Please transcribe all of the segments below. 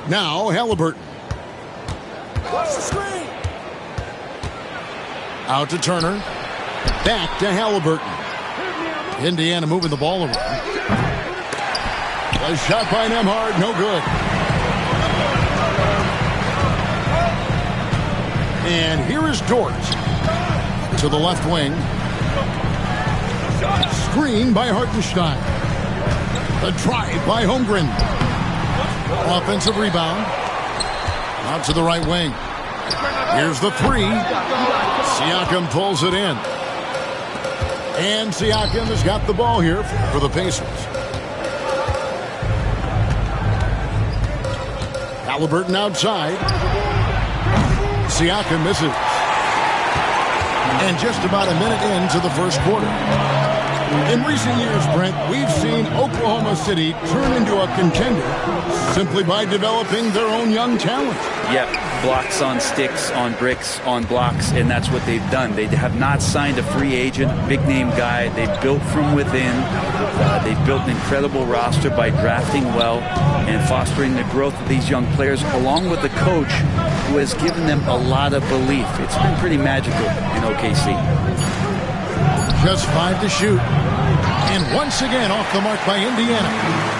Now Halliburton. Watch the screen. Out to Turner. Back to Halliburton. Indiana moving the ball around. A shot by Nembhard, no good. And here is Dort to the left wing. Screen by Hartenstein. The drive by Holmgren. Offensive rebound. Out to the right wing. Here's the three. Siakam pulls it in. And Siakam has got the ball here for the Pacers. Halliburton outside. Siakam misses. And just about a minute into the first quarter. In recent years, Brent, we've seen Oklahoma City turn into a contender simply by developing their own young talent. Yep, blocks on sticks, on bricks, on blocks, and that's what they've done. They have not signed a free agent, big-name guy. They've built from within. They've built an incredible roster by drafting well and fostering the growth of these young players, along with the coach who has given them a lot of belief. It's been pretty magical in OKC. Just 5 to shoot. And once again off the mark by Indiana.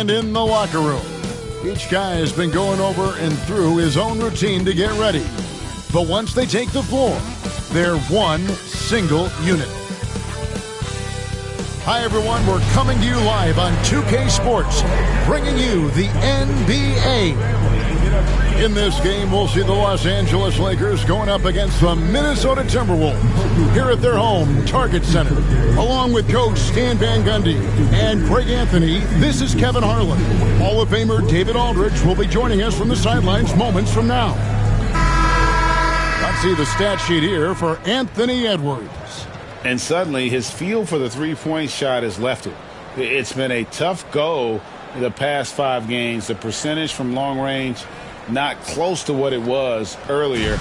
And in the locker room, each guy has been going over and through his own routine to get ready. But once they take the floor, they're one single unit. Hi, everyone. We're coming to you live on 2K Sports, bringing you the NBA. In this game, we'll see the Los Angeles Lakers going up against the Minnesota Timberwolves here at their home, Target Center. Along with Coach Stan Van Gundy and Craig Anthony, this is Kevin Harlan. Hall of Famer David Aldridge will be joining us from the sidelines moments from now. Let's see the stat sheet here for Anthony Edwards. And suddenly, his feel for the three-point shot has left him. It's been a tough go the past 5 games. The percentage from long range, not close to what it was earlier,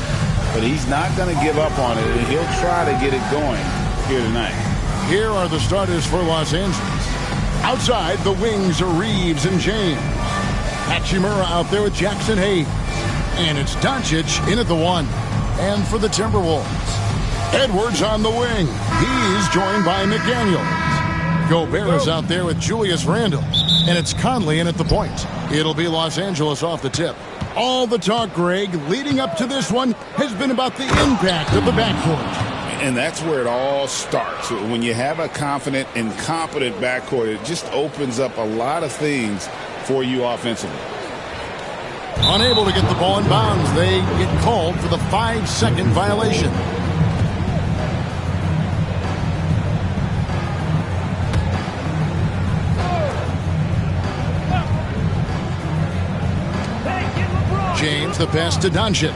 but he's not going to give up on it, and he'll try to get it going here tonight. Here are the starters for Los Angeles. Outside, the wings are Reeves and James. Hachimura out there with Jackson Hayes. And it's Doncic in at the 1. And for the Timberwolves, Edwards on the wing. He's joined by McDaniels. Gobert is out there with Julius Randle. And it's Conley in at the point. It'll be Los Angeles off the tip. All the talk, Greg, leading up to this one has been about the impact of the backcourt. And that's where it all starts. When you have a confident and competent backcourt, it just opens up a lot of things for you offensively. Unable to get the ball in bounds, they get called for the 5-second violation. James, the pass to Doncic.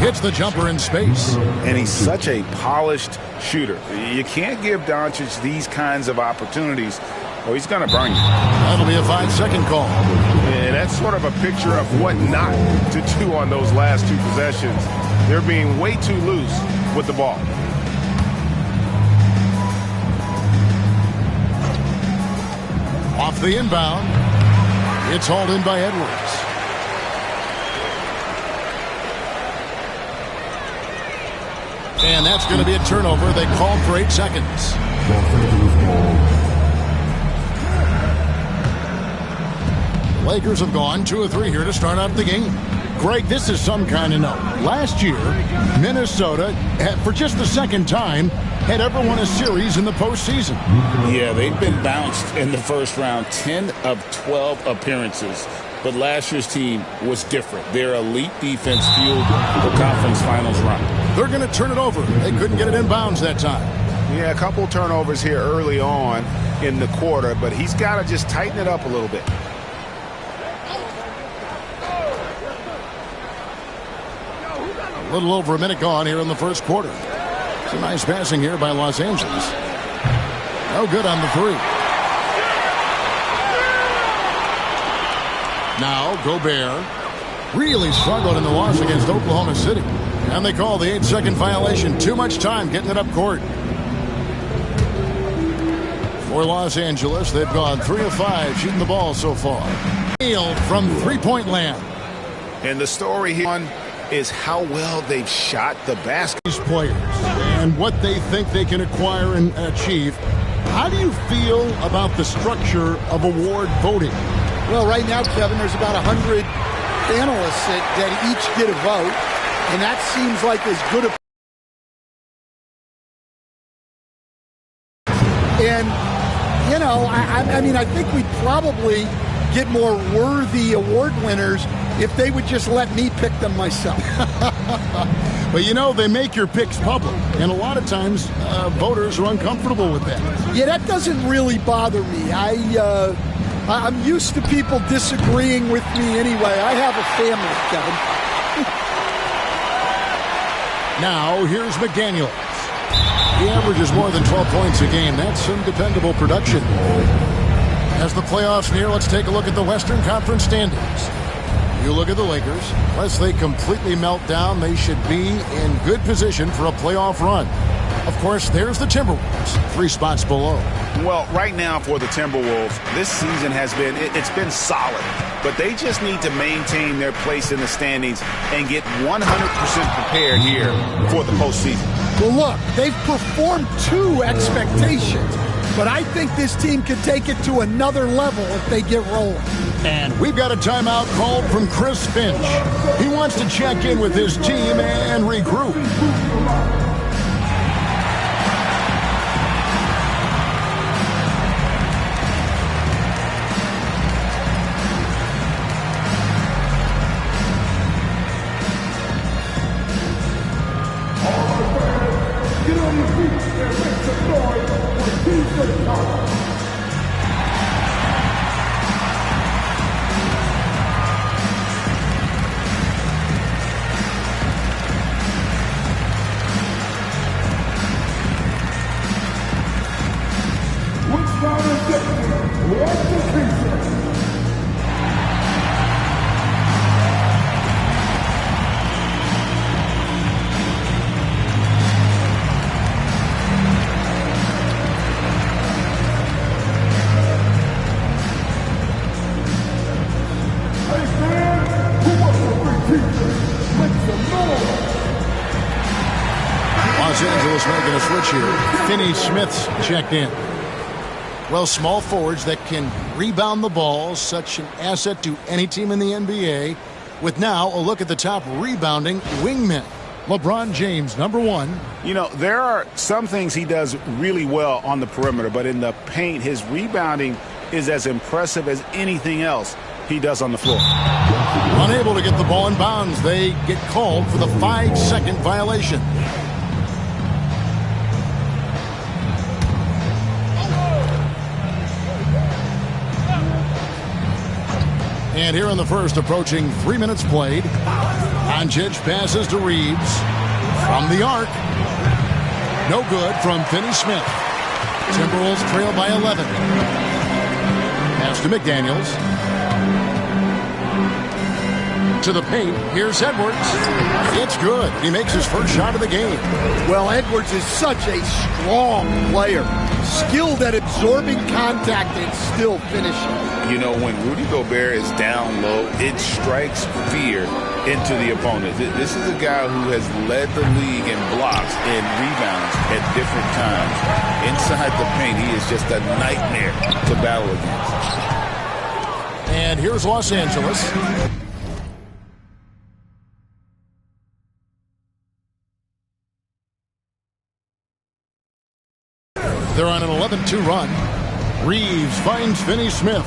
Hits the jumper in space. And he's such a polished shooter. You can't give Doncic these kinds of opportunities, or he's going to burn you. That'll be a 5-second call. And that's sort of a picture of what not to do on those last 2 possessions. They're being way too loose with the ball. Off the inbound. It's hauled in by Edwards. And that's going to be a turnover. They called for 8 seconds. The Lakers have gone 2 of 3 here to start out the game. Greg, this is some kind of note. Last year, Minnesota, for just the second time, had ever won a series in the postseason. Yeah, they've been bounced in the first round, 10 of 12 appearances. But last year's team was different. Their elite defense fueled the conference finals run. They're going to turn it over. They couldn't get it in bounds that time. Yeah, a couple turnovers here early on in the quarter, but he's got to just tighten it up a little bit. A little over a minute gone here in the first quarter. Some nice passing here by Los Angeles. No good on the 3. Now, Gobert really struggled in the loss against Oklahoma City. And they call the 8-second violation. Too much time getting it up court. For Los Angeles, they've gone 3 of 5 shooting the ball so far. From three-point land. And the story here is how well they've shot the basket. These players and what they think they can acquire and achieve. How do you feel about the structure of award voting? Well, right now, Kevin, there's about 100 analysts that each get a vote, and that seems like as good a... And, you know, I mean, I think we'd probably get more worthy award winners if they would just let me pick them myself. But, you know, they make your picks public, and a lot of times voters are uncomfortable with that. Yeah, that doesn't really bother me. I'm used to people disagreeing with me anyway. I have a family, Kevin. Now, here's McDaniels. He averages more than 12 points a game. That's some dependable production. As the playoffs near, let's take a look at the Western Conference standings. You look at the Lakers. Unless they completely melt down, they should be in good position for a playoff run. Of course, there's the Timberwolves, 3 spots below. Well, right now for the Timberwolves, this season has been, it's been solid. But they just need to maintain their place in the standings and get 100% prepared here for the postseason. Well, look, they've performed to expectations. but I think this team could take it to another level if they get rolling. And we've got a timeout called from Chris Finch. He wants to check in with his team and regroup. Los Angeles making a switch here. Finney Smith's checked in. Well, small forwards that can rebound the ball, such an asset to any team in the NBA. With now a look at the top rebounding wingmen. LeBron James, number one. You know, there are some things he does really well on the perimeter, but in the paint, his rebounding is as impressive as anything else he does on the floor. Unable to get the ball in bounds. They get called for the 5-second violation. And here in the first, approaching 3 minutes played. Doncic passes to Reeves. From the arc. No good from Finney Smith. Timberwolves trail by 11. Pass to McDaniels. To the paint. Here's Edwards. It's good. He makes his first shot of the game. Well, Edwards is such a strong player. Skilled at absorbing contact and still finishing. You know, when Rudy Gobert is down low, it strikes fear into the opponent. This is a guy who has led the league in blocks and rebounds at different times. Inside the paint, he is just a nightmare to battle against. And here's Los Angeles. They're on an 11-2 run. Reeves finds Finney Smith.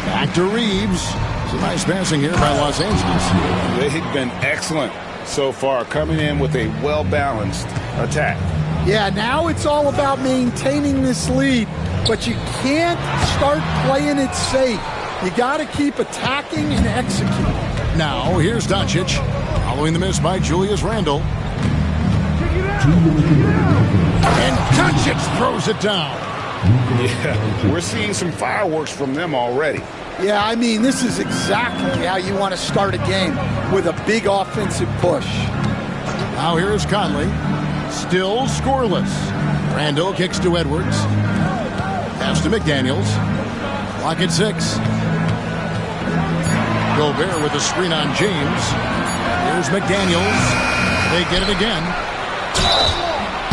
Back to Reeves. It's a nice passing here by Los Angeles. They've been excellent so far, coming in with a well-balanced attack. Yeah, now it's all about maintaining this lead, but you can't start playing it safe. You got to keep attacking and executing. Now, here's Doncic. Following the miss by Julius Randle. And Doncic throws it down. Yeah, we're seeing some fireworks from them already. Yeah, I mean, this is exactly how you want to start a game, with a big offensive push. Now here's Conley. Still scoreless. Randle kicks to Edwards. Pass to McDaniels. Clock at 6. Gobert with a screen on James. Here's McDaniels. They get it again.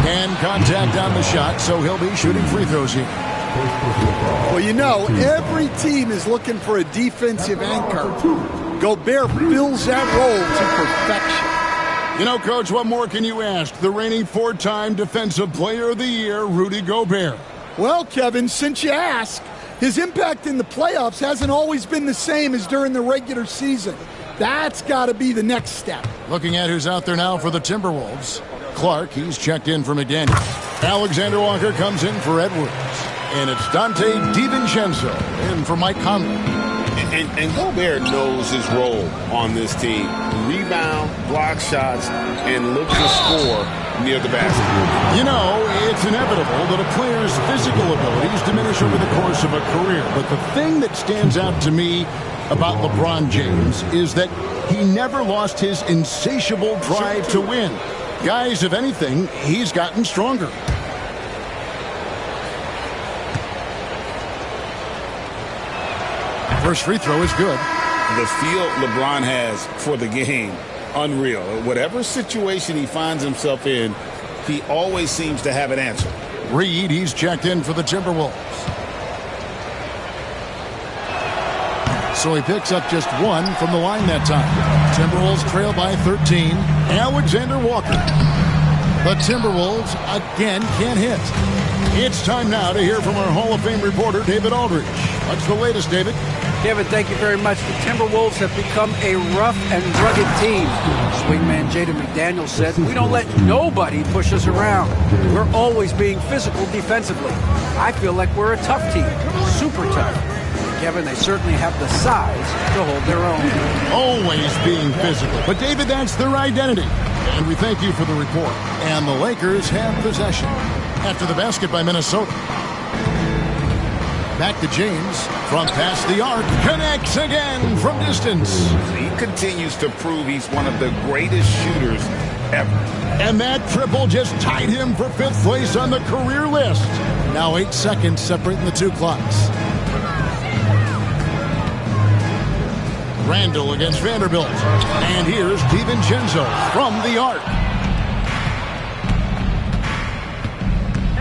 And contact on the shot, so he'll be shooting free throws here. Well, you know, every team is looking for a defensive anchor. Gobert fills that role to perfection. You know, Coach, what more can you ask? The reigning 4-time Defensive Player of the Year, Rudy Gobert. Well, Kevin, since you ask, his impact in the playoffs hasn't always been the same as during the regular season. That's got to be the next step. Looking at who's out there now for the Timberwolves. Clark, he's checked in for McDaniel. Alexander Walker comes in for Edwards. And it's Dante DiVincenzo in for Mike Conley. And Gobert knows his role on this team. Rebound, block shots, and look to score near the basket. You know, it's inevitable that a player's physical abilities diminish over the course of a career. But the thing that stands out to me about LeBron James is that he never lost his insatiable drive to win. Guys, if anything, he's gotten stronger. First free throw is good. The feel LeBron has for the game, unreal. Whatever situation he finds himself in, he always seems to have an answer. Reed, he's checked in for the Timberwolves. So he picks up just 1 from the line that time. Timberwolves trail by 13. Alexander Walker. The Timberwolves again can't hit. It's time now to hear from our Hall of Fame reporter, David Aldridge. What's the latest, David? Kevin, thank you very much. The Timberwolves have become a rough and rugged team. Swingman Jaden McDaniels said, "We don't let nobody push us around. We're always being physical defensively. I feel like we're a tough team, super tough." Kevin, they certainly have the size to hold their own. Always being physical. But, David, that's their identity. And we thank you for the report. And the Lakers have possession after the basket by Minnesota. Back to James. From past the arc. Connects again from distance. He continues to prove he's one of the greatest shooters ever. And that triple just tied him for 5th place on the career list. Now 8 seconds separating the two clocks. Randall against Vanderbilt. And here's DiVincenzo from the arc.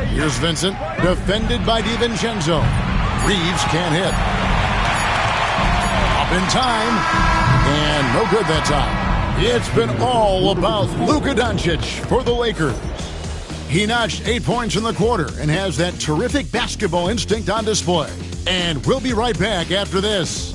Here's Vincent, defended by DiVincenzo. Reeves can't hit. Up in time, and no good that time. It's been all about Luka Doncic for the Lakers. He notched 8 points in the quarter and has that terrific basketball instinct on display. And we'll be right back after this.